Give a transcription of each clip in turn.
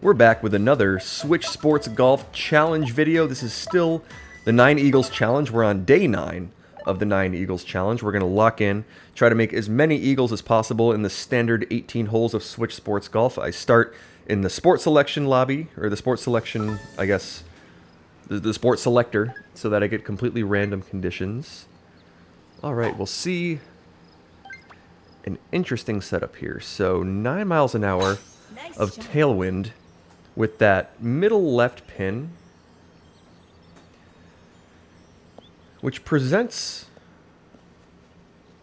We're back with another Switch Sports Golf Challenge video. This is still the 9 Eagles Challenge. We're on day 9 of the 9 Eagles Challenge. We're going to lock in, try to make as many Eagles as possible in the standard 18 holes of Switch Sports Golf. I start in the Sports Selection lobby, or the Sports Selection, I guess, the Sports Selector, so that I get completely random conditions. Alright, we'll see an interesting setup here. So 9 miles an hour of tailwind with that middle left pin, which presents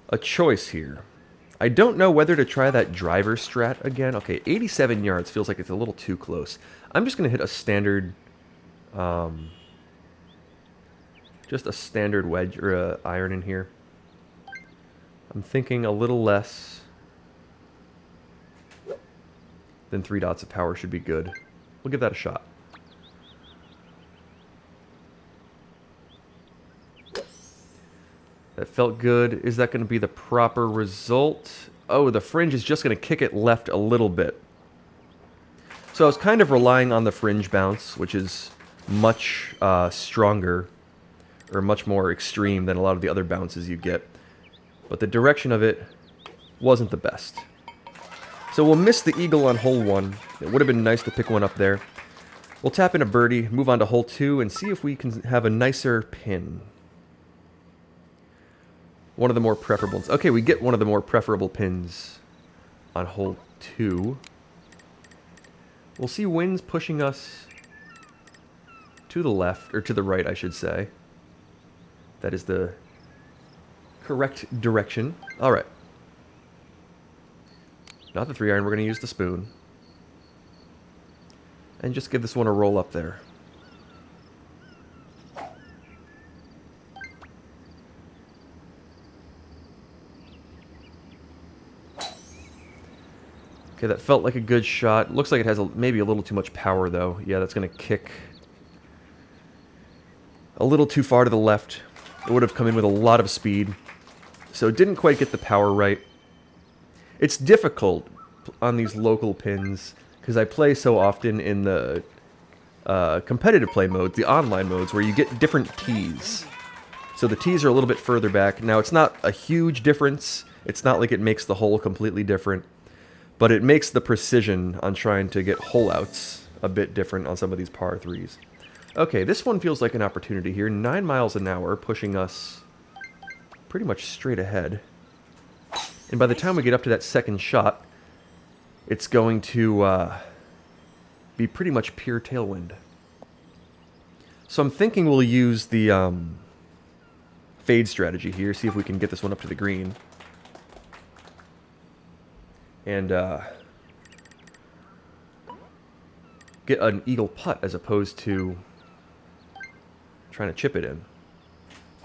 a choice here. I don't know whether to try that driver strat again. Okay, 87 yards feels like it's a little too close. I'm just going to hit a standard, just a standard wedge or a iron in here. I'm thinking a little less than 3 dots of power should be good. We'll give that a shot. That felt good. Is that going to be the proper result? Oh, the fringe is just going to kick it left a little bit. So I was kind of relying on the fringe bounce, which is much stronger, or much more extreme than a lot of the other bounces you get. But the direction of it wasn't the best. So we'll miss the eagle on hole 1. It would have been nice to pick one up there. We'll tap in a birdie, move on to hole 2, and see if we can have a nicer pin. One of the more preferable. Okay, we get one of the more preferable pins on hole 2. We'll see winds pushing us to the left, or to the right, I should say. That is the correct direction. All right. Not the 3-iron, we're going to use the spoon. And just give this one a roll up there. Okay, that felt like a good shot. Looks like it has maybe a little too much power, though. Yeah, that's going to kick a little too far to the left. It would have come in with a lot of speed. So it didn't quite get the power right. It's difficult on these local pins because I play so often in the competitive play modes, the online modes, where you get different tees. So the tees are a little bit further back. Now, it's not a huge difference. It's not like it makes the hole completely different. But it makes the precision on trying to get hole outs a bit different on some of these par 3s. Okay, this one feels like an opportunity here. 9 miles an hour, pushing us pretty much straight ahead. And by the time we get up to that second shot, it's going to be pretty much pure tailwind. So I'm thinking we'll use the fade strategy here, see if we can get this one up to the green. And get an eagle putt as opposed to trying to chip it in.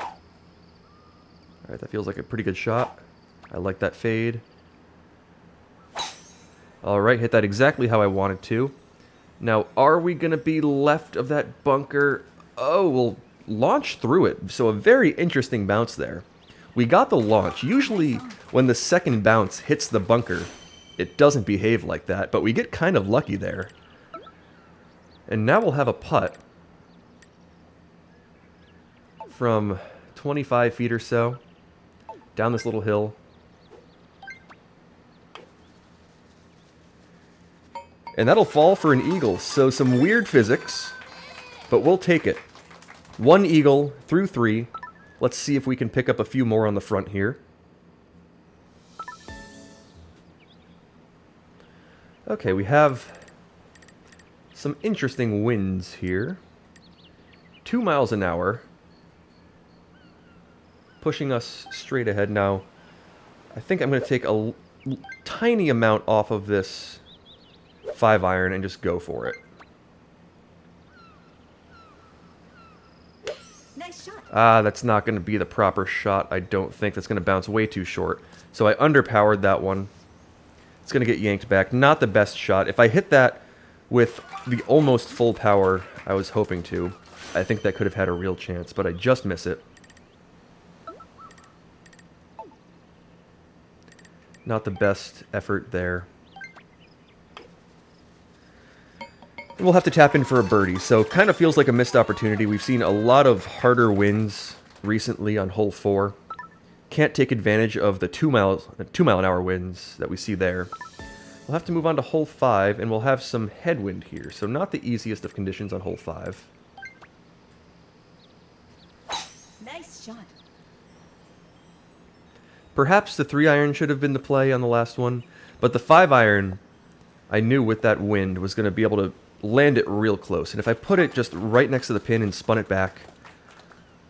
Alright, that feels like a pretty good shot. I like that fade. Alright, hit that exactly how I wanted to. Now, are we going to be left of that bunker? Oh, we'll launch through it. So a very interesting bounce there. We got the launch. Usually, when the second bounce hits the bunker, it doesn't behave like that, but we get kind of lucky there. And now we'll have a putt from 25 feet or so down this little hill. And that'll fall for an eagle. So some weird physics, but we'll take it. 1 eagle through 3. Let's see if we can pick up a few more on the front here. Okay, we have some interesting winds here. 2 miles an hour. Pushing us straight ahead now. I think I'm going to take a tiny amount off of this 5-iron and just go for it. Nice shot. Ah, that's not going to be the proper shot. I don't think. That's going to bounce way too short. So I underpowered that one. It's going to get yanked back. Not the best shot. If I hit that with the almost full power I was hoping to, I think that could have had a real chance, but I just miss it. Not the best effort there. And we'll have to tap in for a birdie. So kind of feels like a missed opportunity. We've seen a lot of harder winds recently on hole 4. Can't take advantage of the 2 mile an hour winds that we see there. We'll have to move on to hole 5, and we'll have some headwind here. So not the easiest of conditions on hole 5. Nice shot. Perhaps the 3-iron should have been the play on the last one, but the 5-iron, I knew with that wind, was going to be able to land it real close. And if I put it just right next to the pin and spun it back,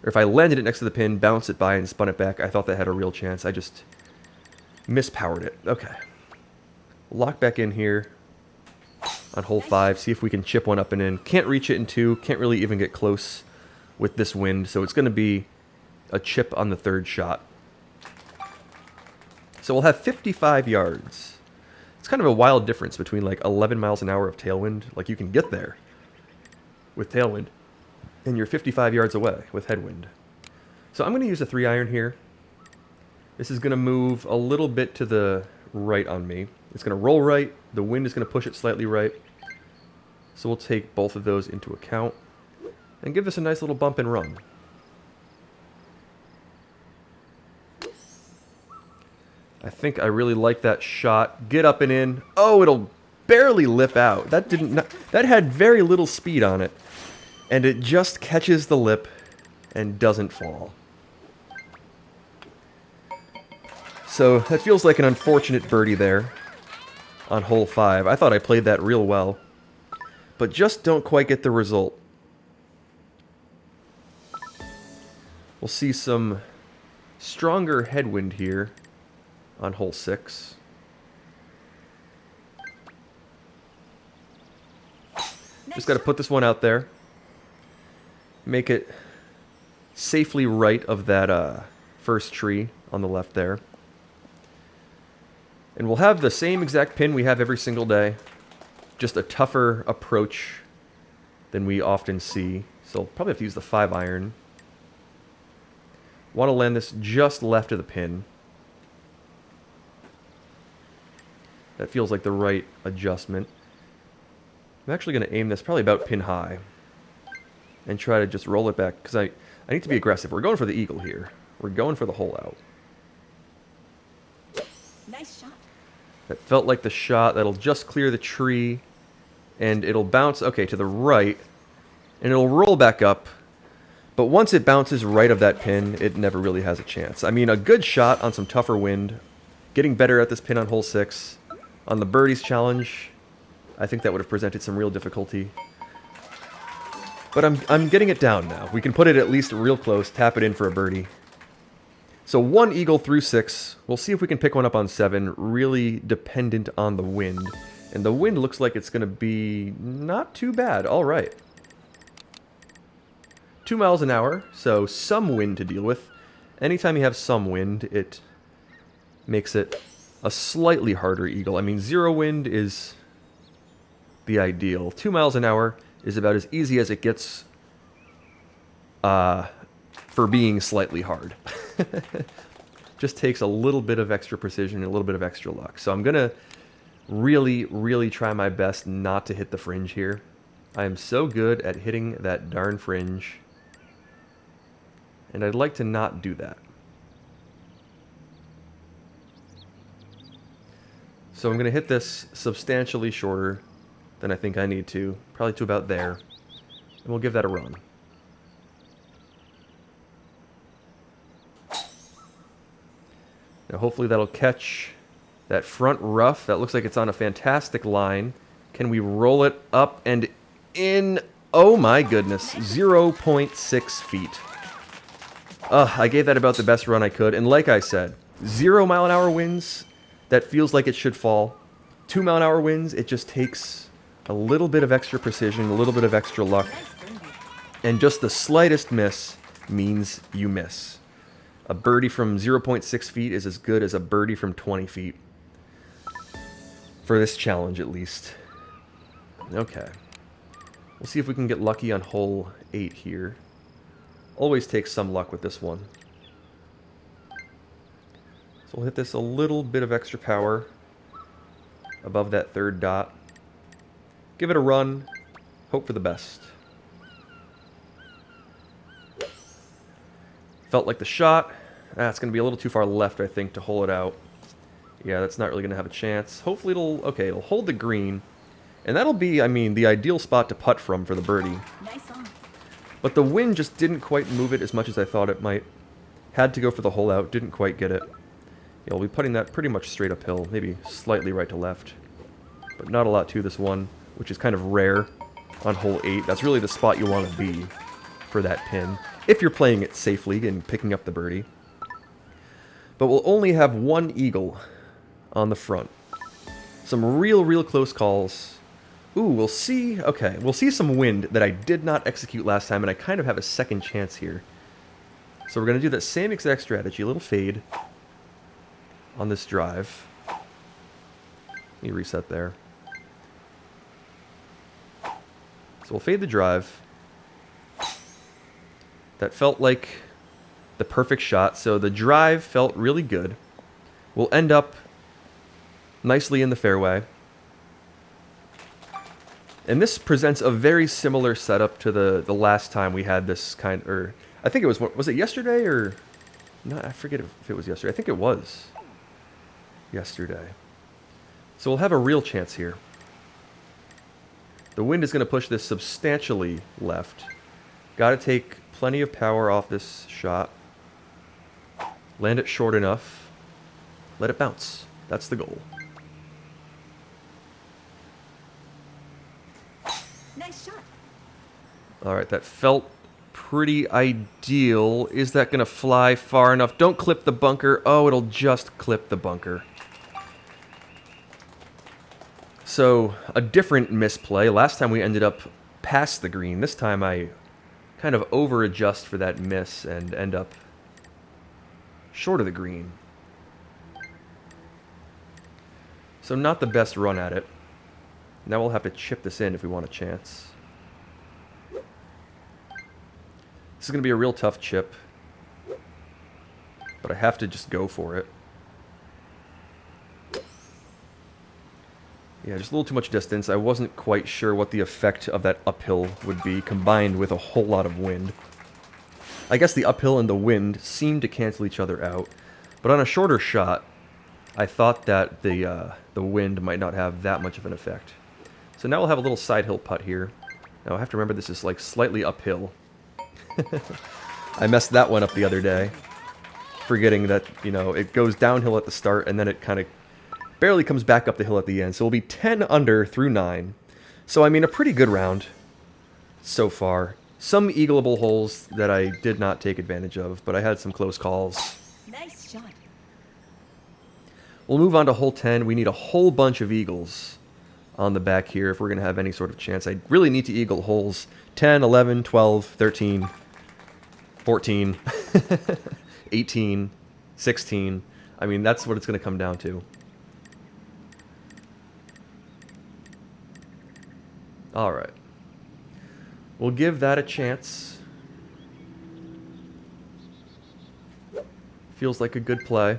or if I landed it next to the pin, bounced it by, and spun it back, I thought that had a real chance. I just mispowered it. Okay. Lock back in here on hole 5, see if we can chip one up and in. Can't reach it in 2, can't really even get close with this wind, so it's going to be a chip on the 3rd shot. So we'll have 55 yards. It's kind of a wild difference between like 11 miles an hour of tailwind. Like you can get there with tailwind, and you're 55 yards away with headwind. So I'm going to use a 3-iron here. This is going to move a little bit to the right on me. It's going to roll right. The wind is going to push it slightly right. So we'll take both of those into account and give this a nice little bump and run. I think I really like that shot. Get up and in. Oh, it'll barely lip out. That had very little speed on it. And it just catches the lip and doesn't fall. So that feels like an unfortunate birdie there on hole 5. I thought I played that real well, but just don't quite get the result. We'll see some stronger headwind here on hole 6. Just got to put this one out there. Make it safely right of that first tree on the left there. And we'll have the same exact pin we have every single day. Just a tougher approach than we often see. So we'll probably have to use the 5-iron. Want to land this just left of the pin. That feels like the right adjustment. I'm actually going to aim this probably about pin high. And try to just roll it back, because I need to be aggressive. We're going for the eagle here. We're going for the hole out. Nice shot. That felt like the shot that'll just clear the tree, and it'll bounce, okay, to the right, and it'll roll back up. But once it bounces right of that pin, it never really has a chance. I mean, a good shot on some tougher wind, getting better at this pin on hole 6. On the birdies challenge, I think that would have presented some real difficulty. But I'm getting it down now. We can put it at least real close, tap it in for a birdie. So 1 eagle through 6. We'll see if we can pick one up on 7. Really dependent on the wind. And the wind looks like it's going to be not too bad. All right. 2 miles an hour, so some wind to deal with. Anytime you have some wind, it makes it a slightly harder eagle. I mean, 0 wind is the ideal. 2 miles an hour is about as easy as it gets for being slightly hard. Just takes a little bit of extra precision and a little bit of extra luck. So I'm going to really, really try my best not to hit the fringe here. I am so good at hitting that darn fringe, and I'd like to not do that. So I'm going to hit this substantially shorter than I think I need to, probably to about there, and we'll give that a run. Now hopefully that'll catch that front rough. That looks like it's on a fantastic line. Can we roll it up and in? Oh my goodness, 0.6 feet. I gave that about the best run I could, and like I said, 0 mile an hour winds, that feels like it should fall. 2 mile an hour winds, it just takes a little bit of extra precision, a little bit of extra luck, and just the slightest miss means you miss. A birdie from 0.6 feet is as good as a birdie from 20 feet. For this challenge, at least. Okay. We'll see if we can get lucky on hole 8 here. Always takes some luck with this one. So we'll hit this a little bit of extra power above that 3rd dot. Give it a run. Hope for the best. Felt like the shot. That's going to be a little too far left, I think, to hole it out. Yeah, that's not really going to have a chance. Hopefully it'll hold the green. And that'll be, I mean, the ideal spot to putt from for the birdie. Nice on. But the wind just didn't quite move it as much as I thought it might. Had to go for the hole out, didn't quite get it. Yeah, I'll be putting that pretty much straight uphill, maybe slightly right to left. But not a lot to this one, which is kind of rare on hole 8. That's really the spot you want to be for that pin, if you're playing it safely and picking up the birdie. But we'll only have one eagle on the front. Some real close calls. Ooh, we'll see. Okay, we'll see some wind that I did not execute last time, and I kind of have a second chance here. So we're going to do that same exact strategy, a little fade on this drive. Let me reset there. So we'll fade the drive. That felt like the perfect shot, so the drive felt really good. We'll end up nicely in the fairway. And this presents a very similar setup to the last time we had this kind, or I think it was it yesterday or no, I forget if it was yesterday. I think it was yesterday. So we'll have a real chance here. The wind is going to push this substantially left. Got to take plenty of power off this shot. Land it short enough. Let it bounce. That's the goal. Nice shot. All right, that felt pretty ideal. Is that going to fly far enough? Don't clip the bunker. Oh, it'll just clip the bunker. So, a different misplay. Last time we ended up past the green. This time I kind of over-adjust for that miss and end up short of the green. So not the best run at it. Now we'll have to chip this in if we want a chance. This is going to be a real tough chip, but I have to just go for it. Yeah, just a little too much distance. I wasn't quite sure what the effect of that uphill would be, combined with a whole lot of wind. I guess the uphill and the wind seem to cancel each other out, but on a shorter shot, I thought that the wind might not have that much of an effect. So now we'll have a little side hill putt here. Now I have to remember this is like slightly uphill. I messed that one up the other day, forgetting that, you know, it goes downhill at the start and then it kind of barely comes back up the hill at the end. So we'll be 10 under through 9. So, I mean, a pretty good round so far. Some eagleable holes that I did not take advantage of, but I had some close calls. Nice shot. We'll move on to hole 10. We need a whole bunch of eagles on the back here if we're going to have any sort of chance. I really need to eagle holes 10, 11, 12, 13, 14, 18, 16. I mean, that's what it's going to come down to. All right. We'll give that a chance. Feels like a good play.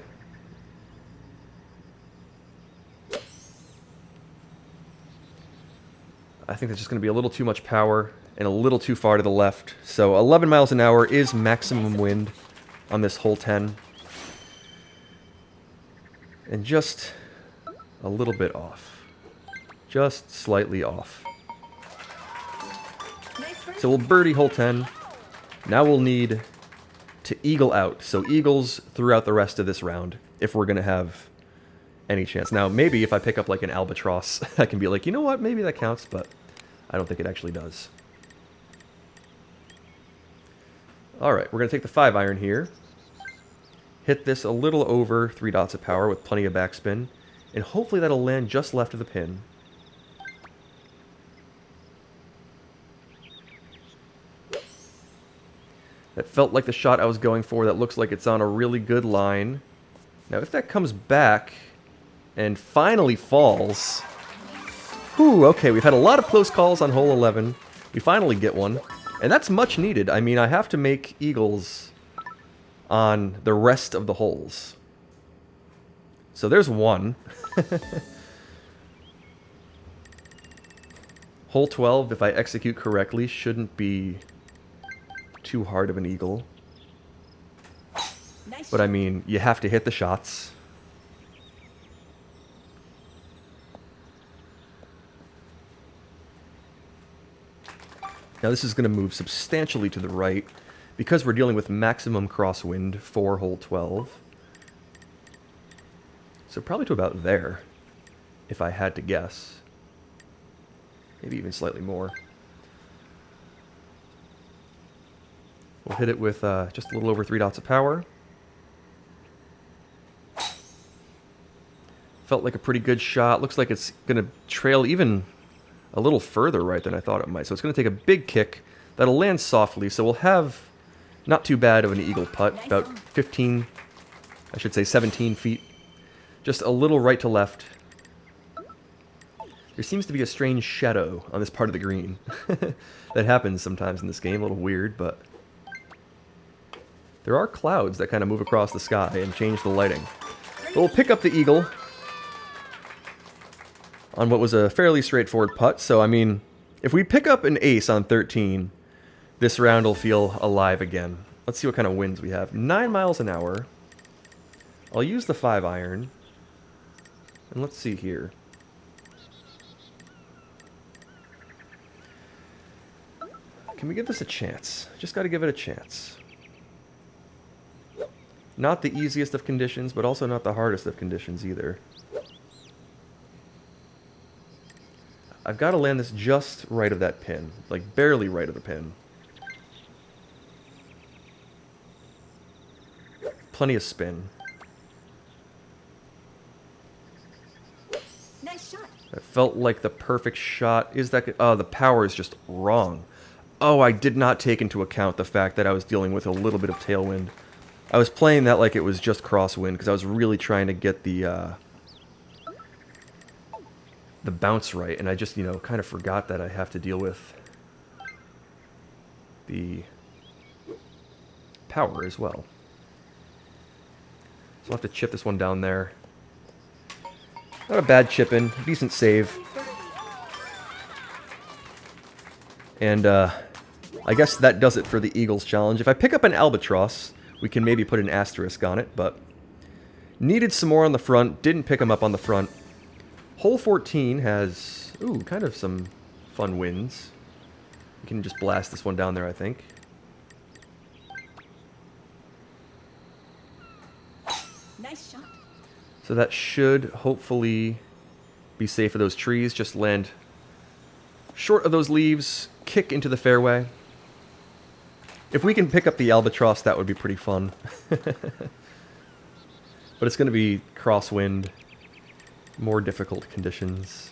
I think that's just going to be a little too much power and a little too far to the left. So 11 miles an hour is maximum wind on this hole 10. And just a little bit off. Just slightly off. So we'll birdie hole 10. Now we'll need to eagle out. So eagles throughout the rest of this round if we're going to have any chance. Now, maybe if I pick up like an albatross, I can be like, you know what, maybe that counts, but I don't think it actually does. All right, we're going to take the 5-iron here. Hit this a little over 3 dots of power with plenty of backspin, and hopefully that'll land just left of the pin. That felt like the shot I was going for. That looks like it's on a really good line. Now, if that comes back and finally falls... Whew, okay, we've had a lot of close calls on hole 11. We finally get one. And that's much needed. I mean, I have to make eagles on the rest of the holes. So there's one. Hole 12, if I execute correctly, shouldn't be too hard of an eagle. Nice But I shot. mean, you have to hit the shots. Now this is going to move substantially to the right because we're dealing with maximum crosswind for hole 12. So probably to about there, if I had to guess. Maybe even slightly more. We'll hit it with just a little over 3 dots of power. Felt like a pretty good shot. Looks like it's going to trail even a little further right than I thought it might. So it's going to take a big kick. That'll land softly, so we'll have not too bad of an eagle putt. About 15, I should say 17 feet. Just a little right to left. There seems to be a strange shadow on this part of the green. That happens sometimes in this game, a little weird, but there are clouds that kind of move across the sky and change the lighting. But we'll pick up the eagle on what was a fairly straightforward putt. So, I mean, if we pick up an ace on 13, this round will feel alive again. Let's see what kind of winds we have. 9 miles an hour. I'll use the 5-iron. And let's see here. Can we give this a chance? Just got to give it a chance. Not the easiest of conditions, but also not the hardest of conditions either. I've got to land this just right of that pin. Like, barely right of the pin. Plenty of spin. Nice shot. That felt like the perfect shot. Is that... Oh, the power is just wrong. Oh, I did not take into account the fact that I was dealing with a little bit of tailwind. I was playing that like it was just crosswind because I was really trying to get the bounce right, and I just, you know, kind of forgot that I have to deal with the power as well. So I'll have to chip this one down there. Not a bad chip in, decent save. And I guess that does it for the Eagles challenge. If I pick up an albatross, we can maybe put an asterisk on it, but needed some more on the front, didn't pick them up on the front. Hole 14 has, ooh, kind of some fun winds. We can just blast this one down there, I think. Nice shot. So that should hopefully be safe for those trees. Just land short of those leaves, kick into the fairway. If we can pick up the albatross, that would be pretty fun. But it's going to be crosswind, more difficult conditions.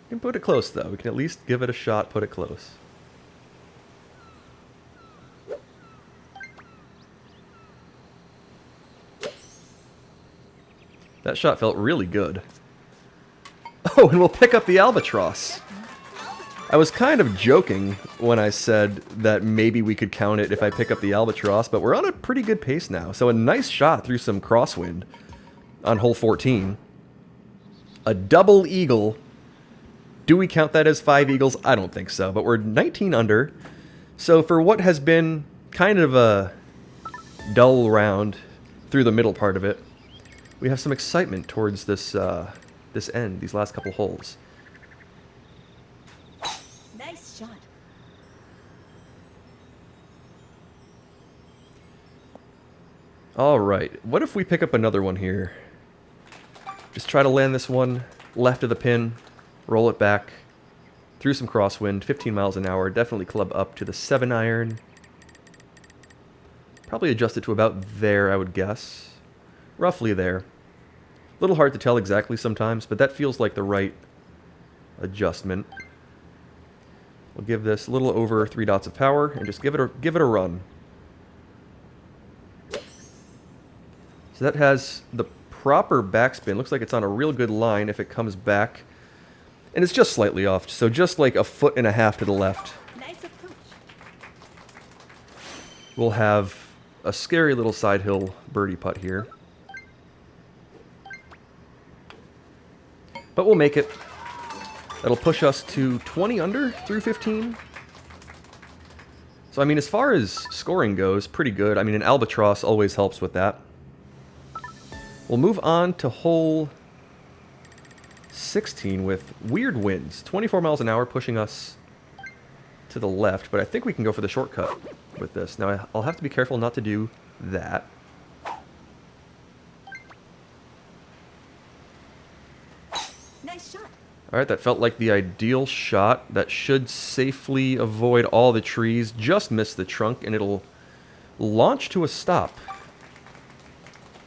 We can put it close, though. We can at least give it a shot, put it close. That shot felt really good. Oh, and we'll pick up the albatross. I was kind of joking when I said that maybe we could count it if I pick up the albatross, but we're on a pretty good pace now. So a nice shot through some crosswind on hole 14. A double eagle. Do we count that as 5 eagles? I don't think so, but we're 19 under. So for what has been kind of a dull round through the middle part of it, we have some excitement towards this this end, these last couple holes. Nice shot. All right, what if we pick up another one here? Just try to land this one left of the pin, roll it back, through some crosswind, 15 miles an hour, definitely club up to the 7-iron. Probably adjust it to about there, I would guess. Roughly there. A little hard to tell exactly sometimes, but that feels like the right adjustment. We'll give this a little over 3 dots of power and just give it a run. So that has the proper backspin. Looks like it's on a real good line if it comes back. And it's just slightly off, so just like a 1.5 feet to the left. Nice approach. We'll have a scary little side hill birdie putt here. But we'll make it. That'll push us to 20 under through 15. So, I mean, as far as scoring goes, pretty good. I mean, an albatross always helps with that. We'll move on to hole 16 with weird winds. 24 miles an hour pushing us to the left, but I think we can go for the shortcut with this. Now, I'll have to be careful not to do that. Nice shot. Alright, that felt like the ideal shot. That should safely avoid all the trees, just miss the trunk, and it'll launch to a stop.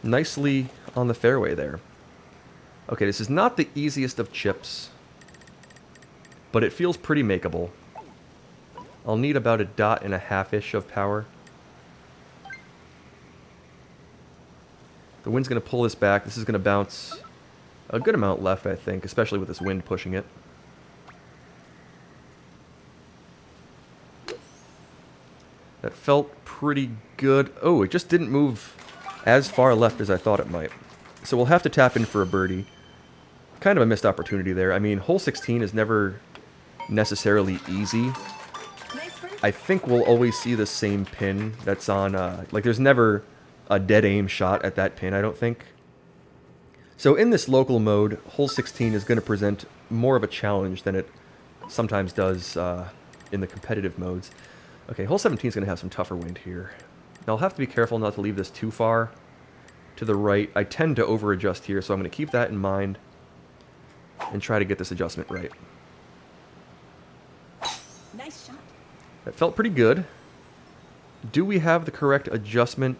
Nicely on the fairway there. Okay, this is not the easiest of chips, but it feels pretty makeable. I'll need about a dot and a half-ish of power. The wind's going to pull this back. This is going to bounce a good amount left, I think, especially with this wind pushing it. That felt pretty good. Oh, it just didn't move as far left as I thought it might. So we'll have to tap in for a birdie. Kind of a missed opportunity there. I mean, hole 16 is never necessarily easy. Nice birdie. I think we'll always see the same pin that's on, like there's never a dead aim shot at that pin, I don't think. So in this local mode, hole 16 is going to present more of a challenge than it sometimes does in the competitive modes. Okay, hole 17 is going to have some tougher wind here. Now I'll have to be careful not to leave this too far to the right. I tend to over-adjust here, so I'm going to keep that in mind and try to get this adjustment right. Nice shot. That felt pretty good. Do we have the correct adjustment?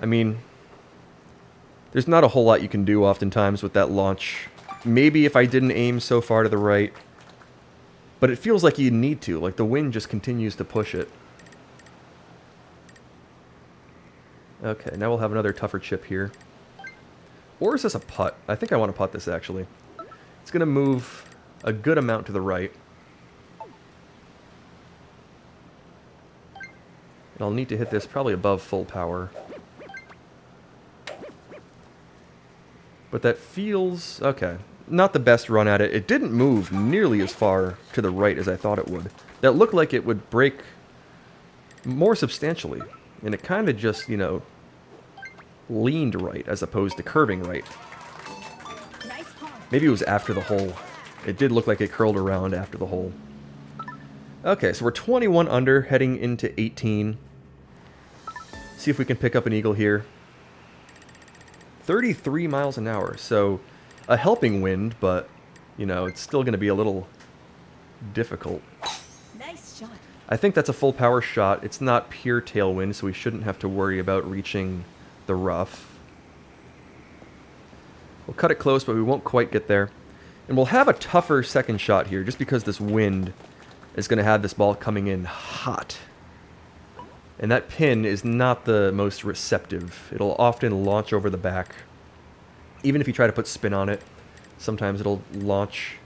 I mean, there's not a whole lot you can do oftentimes with that launch. Maybe if I didn't aim so far to the right, but it feels like you need to. Like the wind just continues to push it. Okay, now we'll have another tougher chip here. Or is this a putt? I think I want to putt this, actually. It's going to move a good amount to the right. And I'll need to hit this probably above full power. But that feels... okay. Not the best run at it. It didn't move nearly as far to the right as I thought it would. That looked like it would break more substantially. And it kind of just, you know, leaned right as opposed to curving right. Nice par. Maybe it was after the hole. It did look like it curled around after the hole. Okay, so we're 21 under, heading into 18. See if we can pick up an eagle here. 33 miles an hour, so a helping wind, but, you know, it's still going to be a little difficult. Nice shot. I think that's a full power shot. It's not pure tailwind, so we shouldn't have to worry about reaching the rough. We'll cut it close, but we won't quite get there. And we'll have a tougher second shot here, just because this wind is going to have this ball coming in hot. And that pin is not the most receptive. It'll often launch over the back. Even if you try to put spin on it, sometimes it'll launch.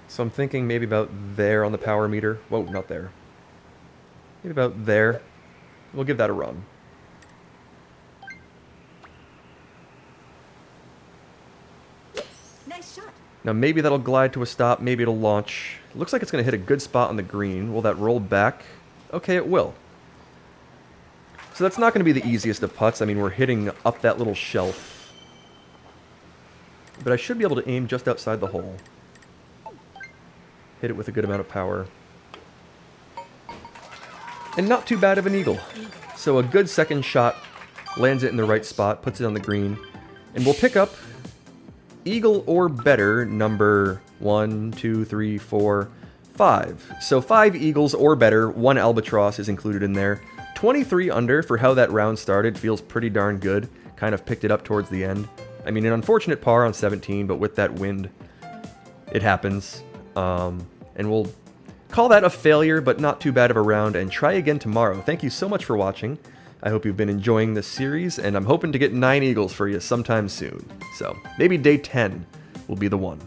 So I'm thinking maybe about there on the power meter. Whoa, not there. Maybe about there. We'll give that a run. Nice shot. Now maybe that'll glide to a stop, maybe it'll launch. It looks like it's going to hit a good spot on the green. Will that roll back? Okay, it will. So that's not going to be the easiest of putts. I mean, we're hitting up that little shelf. But I should be able to aim just outside the hole. Hit it with a good amount of power. And not too bad of an eagle. So a good second shot lands it in the right spot, puts it on the green. And we'll pick up eagle or better number 1, 2, 3, 4, 5. So 5 eagles or better, 1 albatross is included in there. 23 under for how that round started feels pretty darn good. Kind of picked it up towards the end. I mean, an unfortunate par on 17, but with that wind, it happens. And we'll call that a failure, but not too bad of a round, and try again tomorrow. Thank you so much for watching. I hope you've been enjoying this series, and I'm hoping to get 9 eagles for you sometime soon. So, maybe day 10 will be the one.